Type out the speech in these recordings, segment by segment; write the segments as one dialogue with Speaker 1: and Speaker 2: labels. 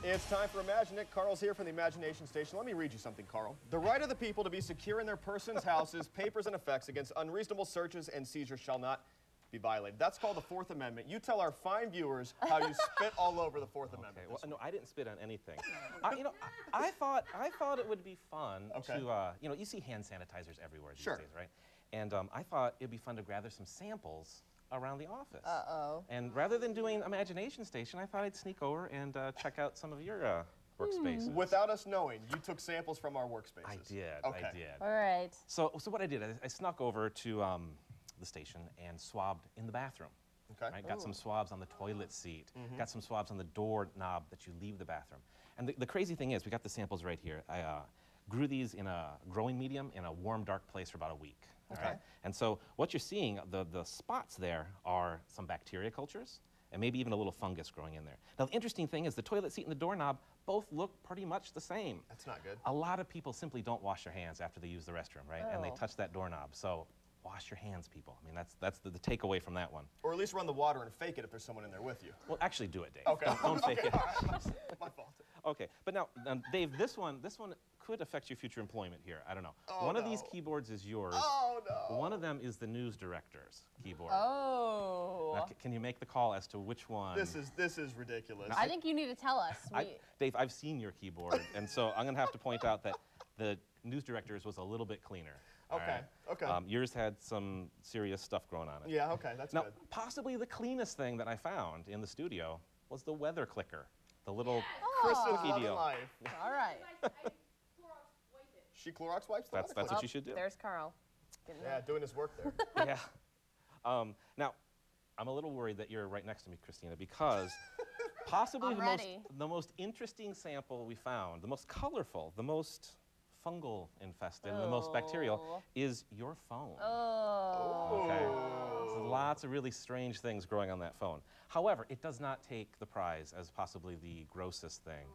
Speaker 1: It's time for Imagine It. Carl's here from the Imagination Station. Let me read you something, Carl. The right of the people to be secure in their persons, houses, papers, and effects against unreasonable searches and seizures shall not be violated. That's called the Fourth Amendment. You tell our fine viewers how you spit all over the Fourth Amendment.
Speaker 2: Well, no, I didn't spit on anything. I thought it would be fun to, you see hand sanitizers everywhere these days, right? And I thought it'd be fun to gather some samples around the office.
Speaker 3: Uh-oh.
Speaker 2: And rather than doing Imagination Station, I thought I'd sneak over and check out some of your workspaces.
Speaker 1: Without us knowing, you took samples from our workspaces.
Speaker 2: I did,
Speaker 1: okay.
Speaker 2: I did.
Speaker 3: All right.
Speaker 2: So what I did, I snuck over to the station and swabbed in the bathroom.
Speaker 1: Okay.
Speaker 2: Right? Got some swabs on the toilet seat. Got some swabs on the door knob that you leave the bathroom. And the crazy thing is, we got the samples right here. I grew these in a growing medium in a warm, dark place for about a week.
Speaker 1: Okay.
Speaker 2: And so what you're seeing, the spots there are some bacteria cultures and maybe even a little fungus growing in there. Now, the interesting thing is the toilet seat and the doorknob both look pretty much the same.
Speaker 1: That's not good.
Speaker 2: A lot of people simply don't wash their hands after they use the restroom, right? And they touch that doorknob. So wash your hands, people. I mean, that's the takeaway from that one.
Speaker 1: Or at least run the water and fake it if there's someone in there with you.
Speaker 2: Well, actually do it, Dave.
Speaker 1: Okay.
Speaker 2: Don't fake it.
Speaker 1: All right. My fault.
Speaker 2: Okay, but now, Dave, this one could affect your future employment here. I don't know.
Speaker 1: Oh,
Speaker 2: one of these keyboards is yours.
Speaker 1: Oh, no.
Speaker 2: One of them is the news director's keyboard.
Speaker 3: Oh.
Speaker 2: Now, can you make the call as to which one?
Speaker 1: This is ridiculous.
Speaker 3: I think you need to tell us.
Speaker 2: Dave, I've seen your keyboard, and so I'm going to have to point out that the news director's was a little bit cleaner.
Speaker 1: Okay, okay.
Speaker 2: Yours had some serious stuff growing on it.
Speaker 1: Yeah, okay, that's
Speaker 2: now,
Speaker 1: good.
Speaker 2: Possibly the cleanest thing that I found in the studio was the weather clicker. The little
Speaker 1: Kristen's
Speaker 2: cookie
Speaker 1: loving
Speaker 2: deal.
Speaker 1: life.
Speaker 3: All right.
Speaker 1: She Clorox wipes the
Speaker 2: That's what you should do.
Speaker 3: There's Carl.
Speaker 1: Yeah, doing his work there.
Speaker 2: Yeah. Now, I'm a little worried that you're right next to me, Christina, because possibly the most interesting sample we found, the most colorful, the most fungal infested, and the most bacterial is your phone.
Speaker 3: Oh.
Speaker 2: Okay. So lots of really strange things growing on that phone. However, it does not take the prize as possibly the grossest thing.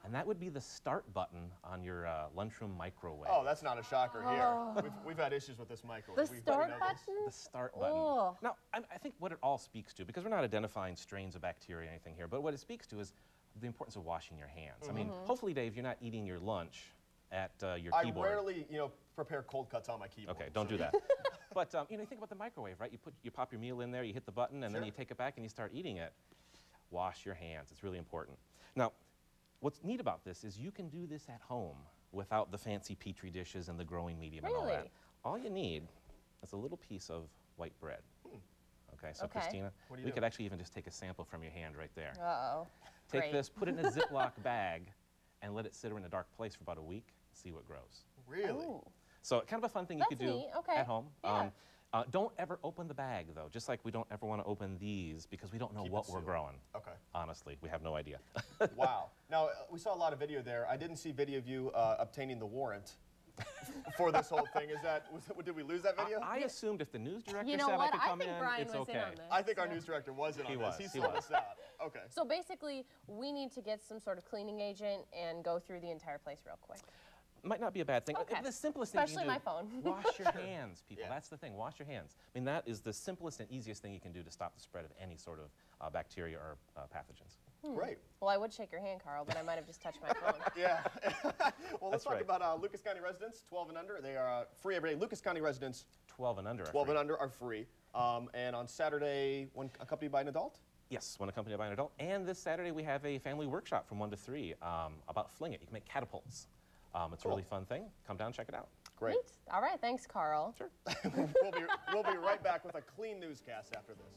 Speaker 2: And that would be the start button on your lunchroom microwave.
Speaker 1: Oh, that's not a shocker here. We've had issues with this microwave.
Speaker 3: The start button?
Speaker 2: The start button.
Speaker 3: Oh.
Speaker 2: Now, I think what it all speaks to, because we're not identifying strains of bacteria or anything here, but what it speaks to is the importance of washing your hands. I mean, hopefully, Dave, you're not eating your lunch at your keyboard.
Speaker 1: I rarely, prepare cold cuts on my keyboard.
Speaker 2: Okay, don't do that. But, you think about the microwave, right? You pop your meal in there, you hit the button, and then you take it back and you start eating it. Wash your hands. It's really important. Now, what's neat about this is you can do this at home without the fancy Petri dishes and the growing medium and all that. All you need is a little piece of white bread. Okay, so Christina, we could actually even just take a sample from your hand right there.
Speaker 3: Uh-oh.
Speaker 2: Take this, put it in a Ziploc bag, and let it sit in a dark place for about a week, see what grows.
Speaker 1: Really?
Speaker 3: Ooh.
Speaker 2: So kind of a fun thing you could do at home.
Speaker 3: Yeah.
Speaker 2: Don't ever open the bag, though, just like we don't ever want to open these because we don't know what we're growing. Okay. Honestly, we have no idea.
Speaker 1: Wow. Now, we saw a lot of video there. I didn't see video of you obtaining the warrant for this whole thing. Did we lose that video?
Speaker 2: I assumed if the news director
Speaker 3: You know
Speaker 2: said
Speaker 3: what?
Speaker 2: I could come
Speaker 3: I think
Speaker 2: in,
Speaker 3: Brian
Speaker 2: it's
Speaker 3: was
Speaker 2: okay.
Speaker 3: in on this.
Speaker 1: I think our news director was in on this. He sold us out. Okay.
Speaker 3: So basically, we need to get some sort of cleaning agent and go through the entire place real quick.
Speaker 2: Might not be a bad thing.
Speaker 3: Okay.
Speaker 2: The simplest thing
Speaker 3: Especially
Speaker 2: you can do,
Speaker 3: my phone.
Speaker 2: wash your hands, people. Yeah. That's the thing. Wash your hands. I mean, that is the simplest and easiest thing you can do to stop the spread of any sort of bacteria or pathogens.
Speaker 1: Great.
Speaker 3: Well, I would shake your hand, Carl, but I might have just touched my phone.
Speaker 1: Yeah. Well, let's talk about Lucas County residents, 12 and under. They are free every day. Lucas County residents,
Speaker 2: 12 and under are
Speaker 1: 12
Speaker 2: free.
Speaker 1: and under are free. And on Saturday, when accompanied by an adult?
Speaker 2: Yes, when accompanied by an adult. And this Saturday, we have a family workshop from 1 to 3 about Fling It. You can make catapults. It's a really fun thing. Come down and check it out.
Speaker 1: Great.
Speaker 3: All right, thanks, Carl.
Speaker 2: Sure.
Speaker 1: We'll be right back with a clean newscast after this.